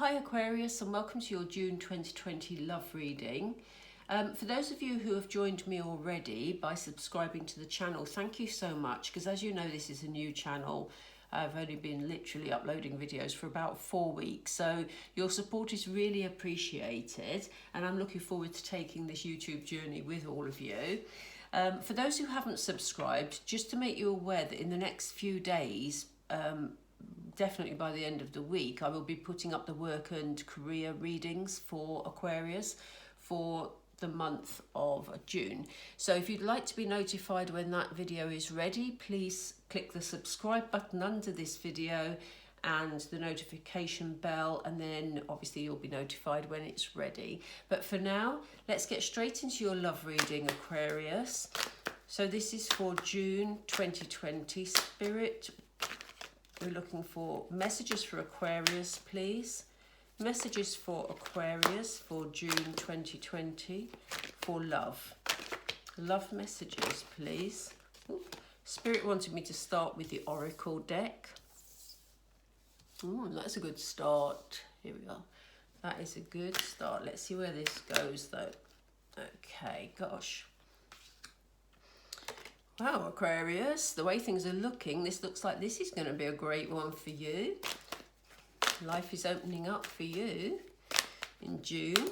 Hi Aquarius, and welcome to your June 2020 love reading. For those of you who have joined me already by subscribing to the channel, thank you so much, because as you know, this is a new channel. I've only been literally uploading videos for about 4 weeks, so your support is really appreciated, and I'm looking forward to taking this YouTube journey with all of you. For those who haven't subscribed, just to make you aware that in the next few days, definitely by the end of the week, I will be putting up the work and career readings for Aquarius for the month of June. So if you'd like to be notified when that video is ready, please click the subscribe button under this video and the notification bell, and then obviously you'll be notified when it's ready. But for now, let's get straight into your love reading, Aquarius. So this is for June 2020. Spirit, we're looking for messages for Aquarius, please. Messages for Aquarius for June 2020 for love. Love messages, please. Ooh. Spirit wanted me to start with the Oracle deck. That's a good start. Here we are. That is a good start. Let's see where this goes, though. Okay, gosh. Wow, Aquarius, the way things are looking, this looks like this is going to be a great one for you. Life is opening up for you in June.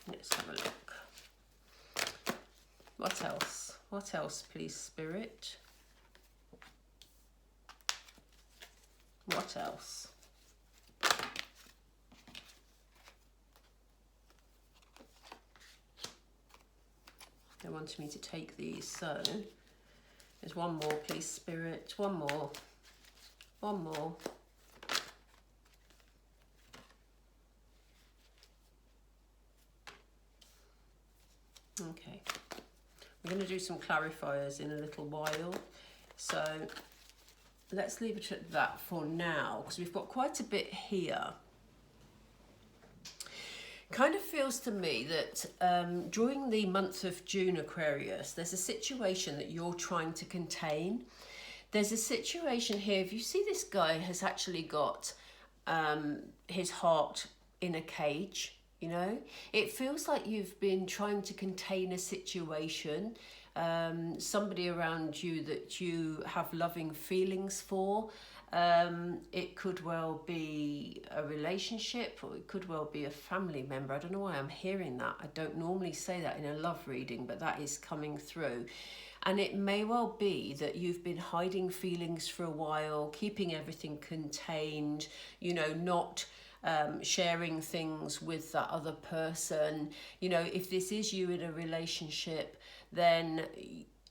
Let's have a look. What else? What else, please, Spirit? What else? They wanted me to take these, so there's one more, please, Spirit. One more. One more. Okay. We're going to do some clarifiers in a little while. So let's leave it at that for now, because we've got quite a bit here. Kind of feels to me that during the month of June, Aquarius, there's a situation that you're trying to contain. There's a situation here. If you see, this guy has actually got his heart in a cage, you know. It feels like you've been trying to contain a situation, somebody around you that you have loving feelings for. It could well be a relationship, or it could well be a family member. I don't know why I'm hearing that. I don't normally say that in a love reading, but that is coming through. And it may well be that you've been hiding feelings for a while, keeping everything contained, you know, not sharing things with that other person. You know, if this is you in a relationship, then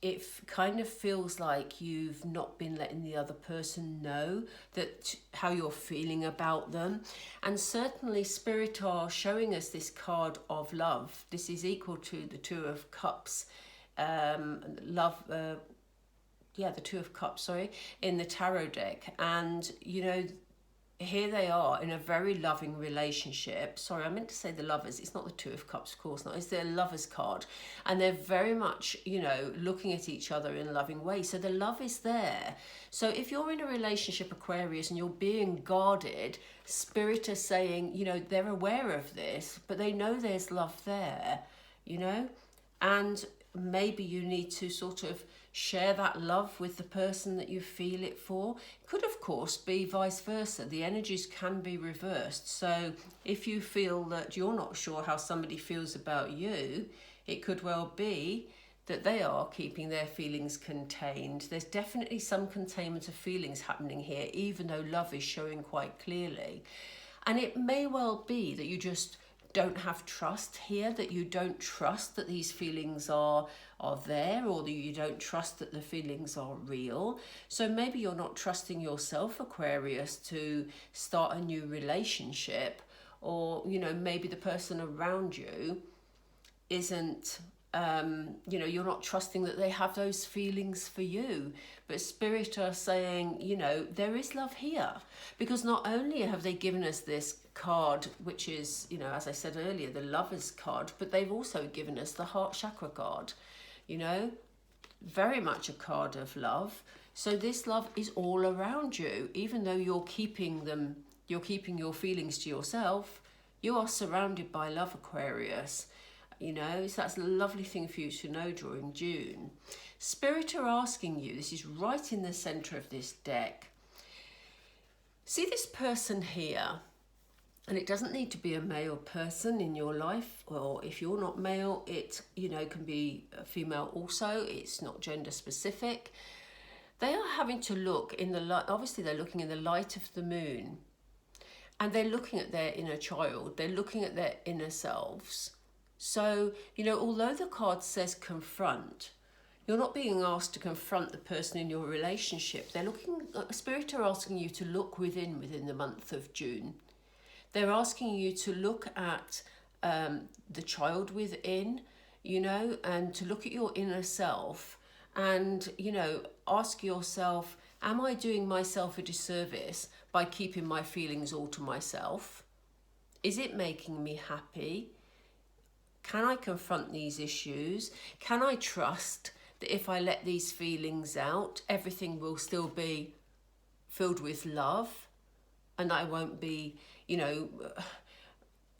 it kind of feels like you've not been letting the other person know that how you're feeling about them. And certainly Spirit are showing us this card of love. This is equal to the Two of Cups, the Two of Cups, sorry, in the tarot deck. And, you know, here they are in a very loving relationship. Sorry, I meant to say the Lovers. It's not the Two of Cups, of course not. It's the Lovers card. And they're very much, you know, looking at each other in a loving way. So the love is there. So if you're in a relationship, Aquarius, and you're being guarded, Spirit are saying, you know, they're aware of this, but they know there's love there, you know. And maybe you need to sort of share that love with the person that you feel it for. It could, of course, be vice versa. The energies can be reversed. So if you feel that you're not sure how somebody feels about you, it could well be that they are keeping their feelings contained. There's definitely some containment of feelings happening here, even though love is showing quite clearly. And it may well be that you just don't have trust here, that you don't trust that these feelings are there, or that you don't trust that the feelings are real. So maybe you're not trusting yourself, Aquarius, to start a new relationship, or, you know, maybe the person around you isn't, you know, you're not trusting that they have those feelings for you. But Spirit are saying, you know, there is love here, because not only have they given us this card, which is, you know, as I said earlier, the Lovers card, but they've also given us the Heart Chakra card, you know, very much a card of love. So this love is all around you, even though you're keeping them You're keeping your feelings to yourself. You are surrounded by love, Aquarius. You know, so that's a lovely thing for you to know during June. Spirit are asking you, this is right in the centre of this deck. See this person here, and it doesn't need to be a male person in your life, or if you're not male, it, you know, can be a female also. It's not gender specific. They are having to look in the light, obviously they're looking in the light of the moon, and they're looking at their inner child, they're looking at their inner selves. So, you know, although the card says confront, you're not being asked to confront the person in your relationship. They're looking, Spirit are asking you to look within the month of June. They're asking you to look at the child within, you know, and to look at your inner self and, you know, ask yourself, am I doing myself a disservice by keeping my feelings all to myself? Is it making me happy? Can I confront these issues? Can I trust that if I let these feelings out, everything will still be filled with love and I won't be, you know,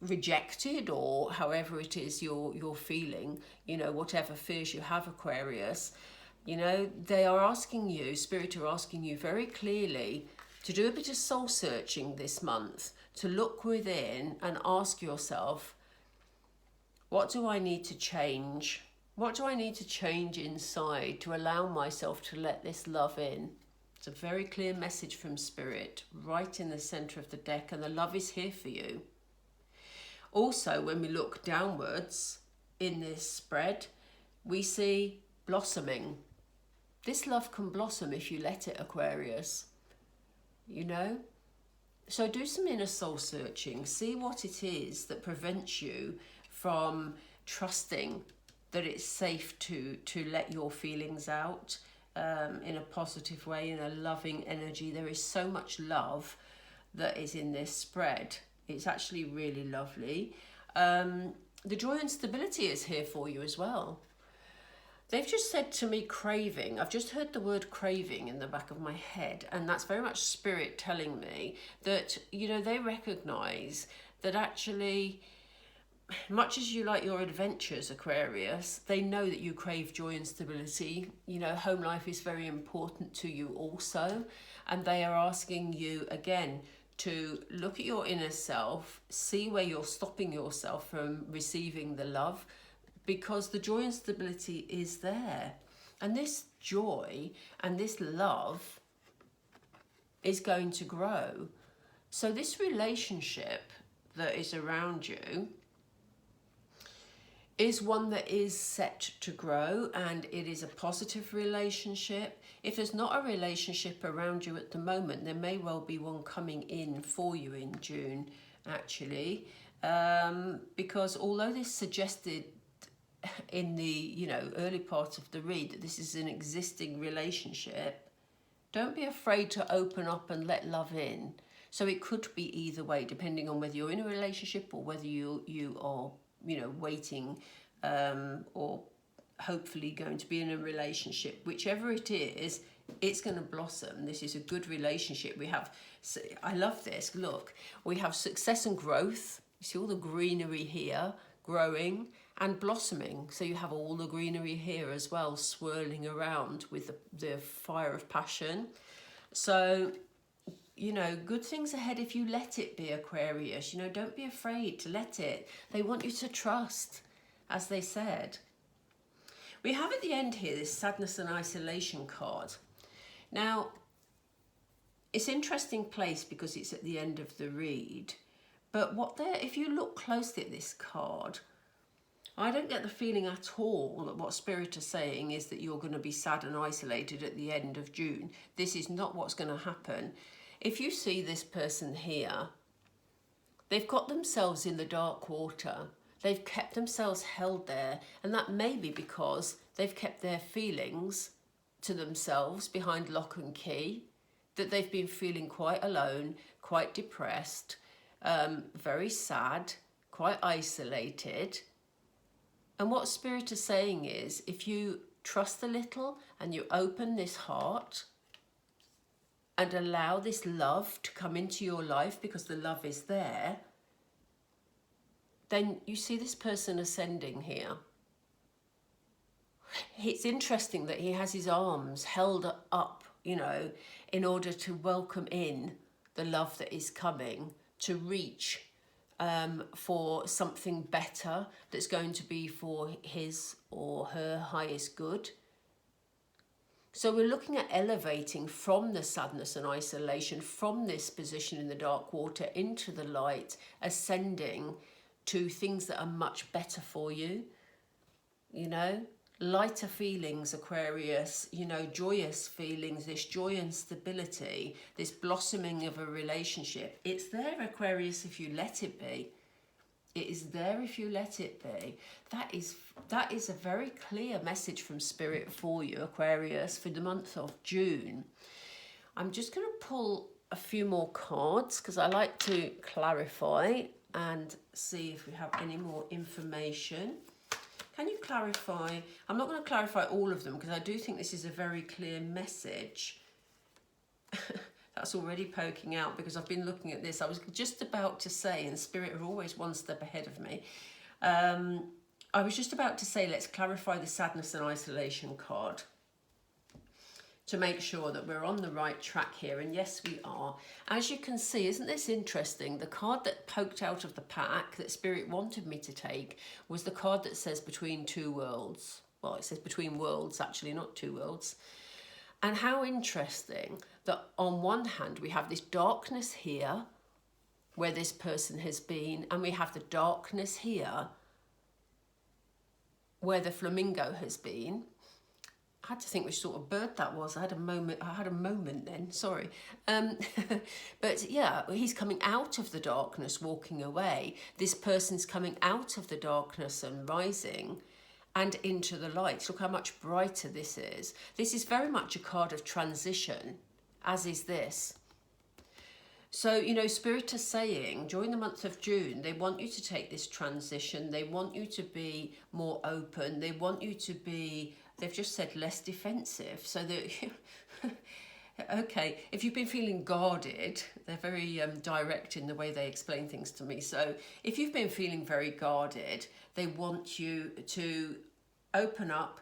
rejected, or however it is you're feeling, you know, whatever fears you have, Aquarius? You know, they are asking you, Spirit are asking you very clearly to do a bit of soul searching this month, to look within and ask yourself, what do I need to change? What do I need to change inside to allow myself to let this love in? It's a very clear message from Spirit, right in the centre of the deck, and the love is here for you. Also, when we look downwards in this spread, we see blossoming. This love can blossom if you let it, Aquarius. You know? So do some inner soul searching. See what it is that prevents you from trusting that it's safe to let your feelings out in a positive way, in a loving energy. There is so much love that is in this spread. It's actually really lovely. The joy and stability is here for you as well. They've just said to me craving. I've just heard the word craving in the back of my head, and that's very much Spirit telling me that, you know, they recognise that actually, much as you like your adventures, Aquarius, they know that you crave joy and stability. You know, home life is very important to you also, and they are asking you again to look at your inner self, see where you're stopping yourself from receiving the love, because the joy and stability is there. And this joy and this love is going to grow. So this relationship that is around you is one that is set to grow, and it is a positive relationship. If there's not a relationship around you at the moment, there may well be one coming in for you in June, actually, because although this suggested in the, you know, early part of the read that this is an existing relationship, don't be afraid to open up and let love in. So it could be either way, depending on whether you're in a relationship or whether you are, you know, waiting or hopefully going to be in a relationship. Whichever it is, it's going to blossom. This is a good relationship. We have, I love this, look, we have success and growth. You see all the greenery here, growing and blossoming. So you have all the greenery here as well, swirling around with the fire of passion. So, you know, good things ahead if you let it be, Aquarius. You know, don't be afraid to let it. They want you to trust, as they said. We have at the end here this sadness and isolation card. Now, it's an interesting place because it's at the end of the read. But if you look closely at this card, I don't get the feeling at all that what Spirit are saying is that you're going to be sad and isolated at the end of June. This is not what's going to happen. If you see this person here, they've got themselves in the dark water. They've kept themselves held there, and that may be because they've kept their feelings to themselves behind lock and key, that they've been feeling quite alone, quite depressed, very sad, quite isolated. And what Spirit is saying is, if you trust a little and you open this heart, and allow this love to come into your life because the love is there, then you see this person ascending here. It's interesting that he has his arms held up, you know, in order to welcome in the love that is coming, to reach for something better that's going to be for his or her highest good. So we're looking at elevating from the sadness and isolation, from this position in the dark water into the light, ascending to things that are much better for you, you know, lighter feelings, Aquarius, you know, joyous feelings, this joy and stability, this blossoming of a relationship. It's there, Aquarius, if you let it be. It is there if you let it be. That is a very clear message from Spirit for you, Aquarius, for the month of June. I'm just going to pull a few more cards because I like to clarify and see if we have any more information. Can you clarify? I'm not going to clarify all of them because I do think this is a very clear message. That's already poking out because I've been looking at this. I was just about to say, and Spirit are always one step ahead of me. I was just about to say, let's clarify the sadness and isolation card to make sure that we're on the right track here. And yes, we are. As you can see, isn't this interesting? The card that poked out of the pack that Spirit wanted me to take was the card that says between two worlds. Well, it says between worlds, actually, not two worlds. And how interesting that on one hand, we have this darkness here where this person has been, and we have the darkness here where the flamingo has been. I had to think which sort of bird that was. I had a moment then, sorry. But yeah, he's coming out of the darkness, walking away. This person's coming out of the darkness and rising and into the light. Look how much brighter this is. This is very much a card of transition, as is this. So, you know, Spirit is saying during the month of June, they want you to take this transition. They want you to be more open. They want you to be, they've just said less defensive. So that, okay, if you've been feeling guarded, they're very direct in the way they explain things to me. So if you've been feeling very guarded, they want you to open up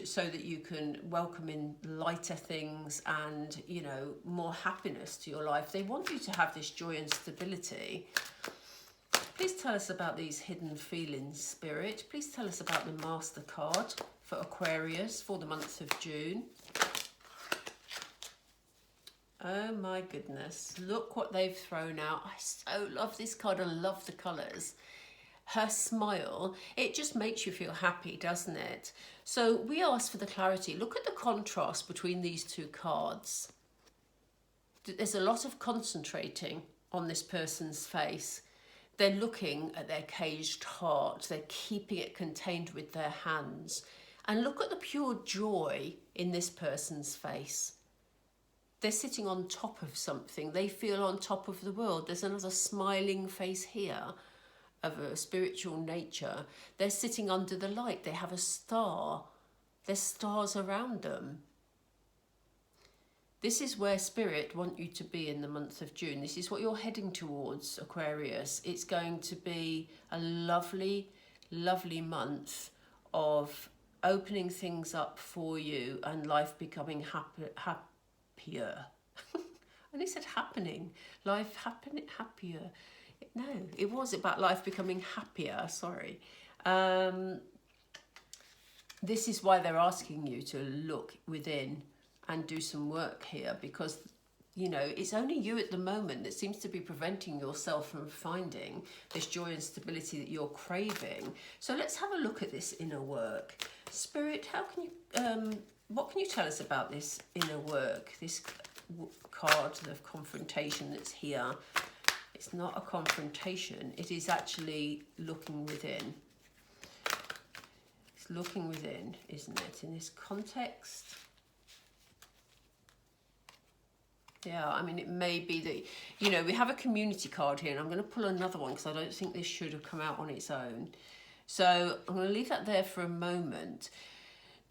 so that you can welcome in lighter things and, you know, more happiness to your life. They want you to have this joy and stability. Please tell us about these hidden feelings, Spirit. Please tell us about the Master card for Aquarius for the month of June. Oh my goodness, look what they've thrown out. I so love this card. I love the colours. Her smile, it just makes you feel happy, doesn't it? So we asked for the clarity. Look at the contrast between these two cards. There's a lot of concentrating on this person's face. They're looking at their caged heart. They're keeping it contained with their hands. And look at the pure joy in this person's face. They're sitting on top of something. They feel on top of the world. There's another smiling face here of a spiritual nature. They're sitting under the light. They have a star. There's stars around them. This is where Spirit want you to be in the month of June. This is what you're heading towards, Aquarius. It's going to be a lovely, lovely month of opening things up for you and life becoming happier. And it said happening. Life happier. No, it was about life becoming happier, sorry. This is why they're asking you to look within and do some work here, because, you know, it's only you at the moment that seems to be preventing yourself from finding this joy and stability that you're craving. So let's have a look at this inner work. Spirit, how can you, what can you tell us about this inner work, this card of confrontation that's here? It's not a confrontation. It is actually looking within. It's looking within, isn't it? In this context. Yeah, I mean, it may be that, you know, we have a community card here, and I'm going to pull another one because I don't think this should have come out on its own. So I'm going to leave that there for a moment.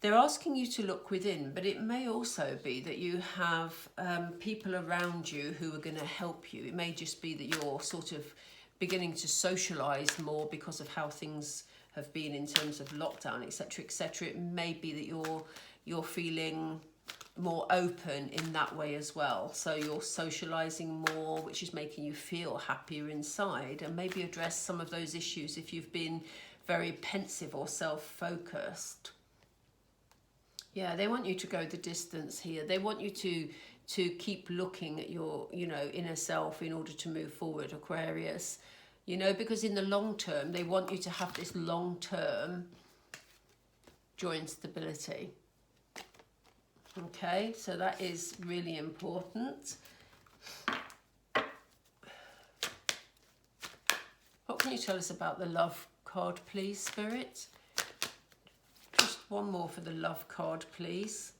They're asking you to look within, but it may also be that you have people around you who are going to help you. It may just be that you're sort of beginning to socialise more because of how things have been in terms of lockdown, etc., etc. It may be that you're feeling more open in that way as well. So you're socialising more, which is making you feel happier inside, and maybe address some of those issues if you've been very pensive or self-focused. Yeah, they want you to go the distance here. They want you to keep looking at your, inner self in order to move forward, Aquarius. Because in the long term, they want you to have this long-term joy and stability. Okay, so that is really important. What can you tell us about the love card, please, Spirit? Just one more for the love card, please.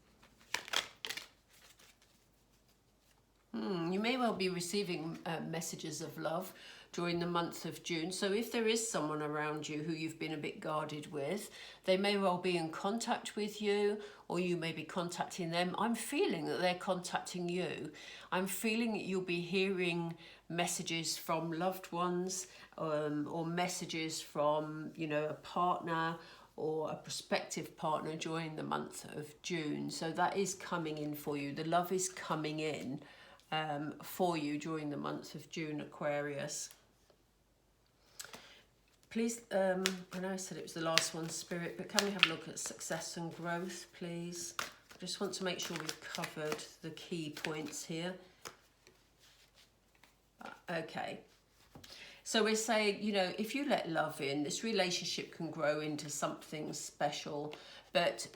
You may well be receiving messages of love during the month of June. So if there is someone around you who you've been a bit guarded with, they may well be in contact with you, or you may be contacting them. I'm feeling that they're contacting you. I'm feeling that you'll be hearing messages from loved ones, or messages from, a partner or a prospective partner during the month of June. So that is coming in for you. The love is coming in for you during the month of June, Aquarius. Please, I know I said it was the last one, Spirit, but can we have a look at success and growth, please? I just want to make sure we've covered the key points here. Okay. So we're saying, if you let love in, this relationship can grow into something special. But,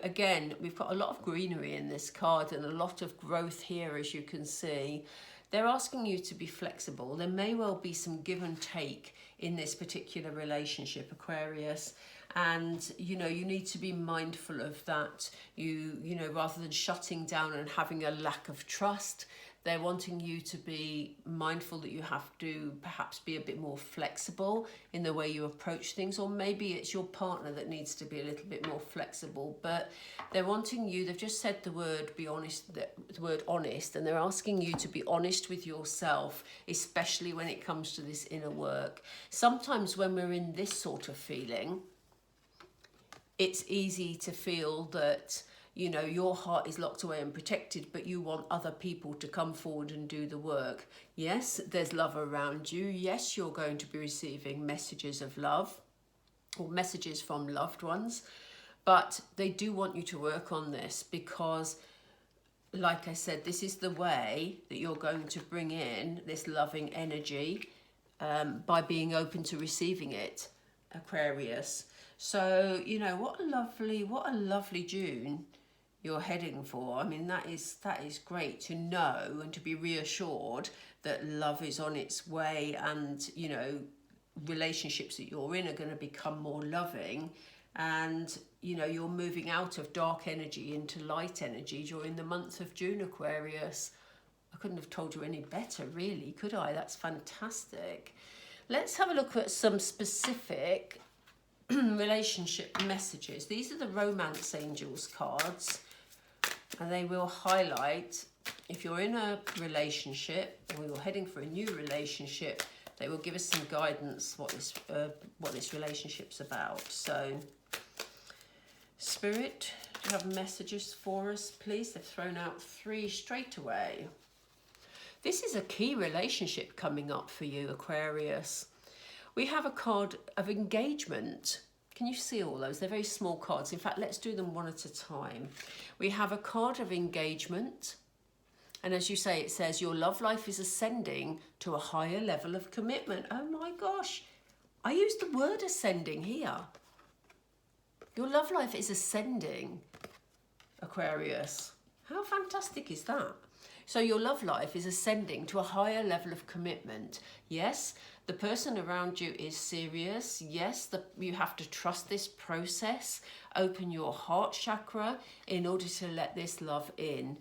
again, we've got a lot of greenery in this card and a lot of growth here, as you can see. They're asking you to be flexible. There may well be some give and take in this particular relationship, Aquarius. And, you need to be mindful of that. Rather than shutting down and having a lack of trust, they're wanting you to be mindful that you have to perhaps be a bit more flexible in the way you approach things, or maybe it's your partner that needs to be a little bit more flexible. But they're wanting you, they've just said the word be honest, the word honest, and they're asking you to be honest with yourself, especially when it comes to this inner work. Sometimes when we're in this sort of feeling, it's easy to feel that your heart is locked away and protected, but you want other people to come forward and do the work. Yes, there's love around you. Yes, you're going to be receiving messages of love or messages from loved ones, but they do want you to work on this because, like I said, this is the way that you're going to bring in this loving energy by being open to receiving it, Aquarius. So, what a lovely June you're heading for. I mean, that is great to know and to be reassured that love is on its way, and relationships that you're in are going to become more loving, and you're moving out of dark energy into light energy during the month of June, Aquarius. I couldn't have told you any better, really, could I? That's fantastic. Let's have a look at some specific relationship messages. These are the Romance Angels cards, and they will highlight if you're in a relationship or you're heading for a new relationship. They will give us some guidance what this relationship's about. So, Spirit, do you have messages for us, please? They've thrown out 3 straight away. This is a key relationship coming up for you, Aquarius. We have a card of engagement. Can you see all those? They're very small cards. In fact, let's do them one at a time. We have a card of engagement. And as you say, it says your love life is ascending to a higher level of commitment. Oh my gosh. I used the word ascending here. Your love life is ascending, Aquarius. How fantastic is that? So your love life is ascending to a higher level of commitment. Yes, the person around you is serious. Yes, you have to trust this process. Open your heart chakra in order to let this love in,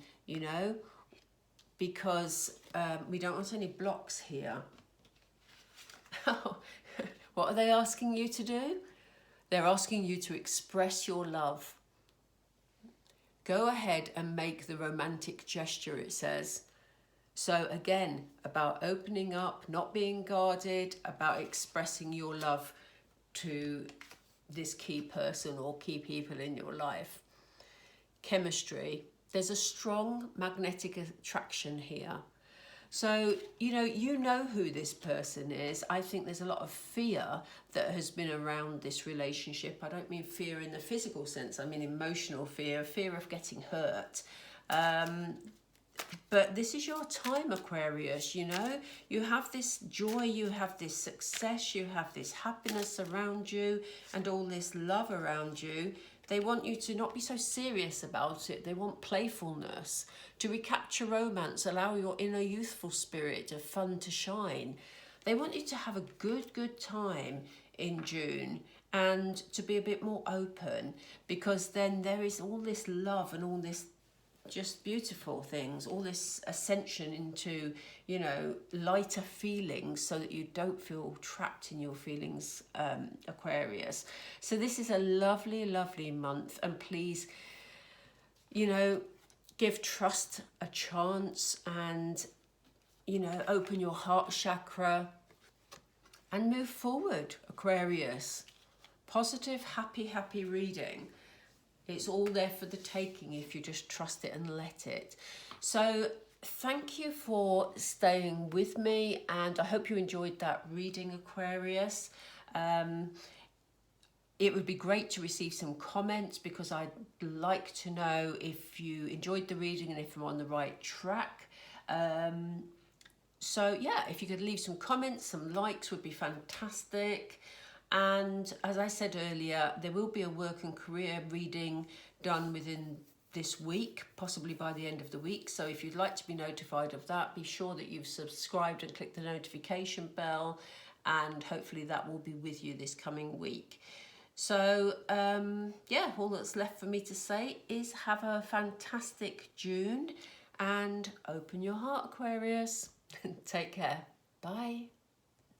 because we don't want any blocks here. What are they asking you to do? They're asking you to express your love. go ahead and make the romantic gesture, it says. So again, about opening up, not being guarded, about expressing your love to this key person or key people in your life. Chemistry, there's a strong magnetic attraction here. So, you know who this person is. I think there's a lot of fear that has been around this relationship. I don't mean fear in the physical sense. I mean emotional fear, fear of getting hurt. But this is your time, Aquarius, you have this joy, you have this success, you have this happiness around you and all this love around you. They want you to not be so serious about it. They want playfulness, to recapture romance, allow your inner youthful spirit of fun to shine. They want you to have a good time in June and to be a bit more open, because then there is all this love and all this just beautiful things, all this ascension into, lighter feelings, so that you don't feel trapped in your feelings, Aquarius. So this is a lovely month, and please, give trust a chance, and open your heart chakra and move forward, Aquarius. Positive, happy reading. It's all there for the taking if you just trust it and let it. So thank you for staying with me, and I hope you enjoyed that reading, Aquarius. It would be great to receive some comments, because I'd like to know if you enjoyed the reading and if I'm on the right track. So yeah, if you could leave some comments, some likes would be fantastic. And as I said earlier, there will be a work and career reading done within this week, possibly by the end of the week. So if you'd like to be notified of that, be sure that you've subscribed and clicked the notification bell, and hopefully that will be with you this coming week. So yeah, all that's left for me to say is have a fantastic June and open your heart, Aquarius. Take care. Bye.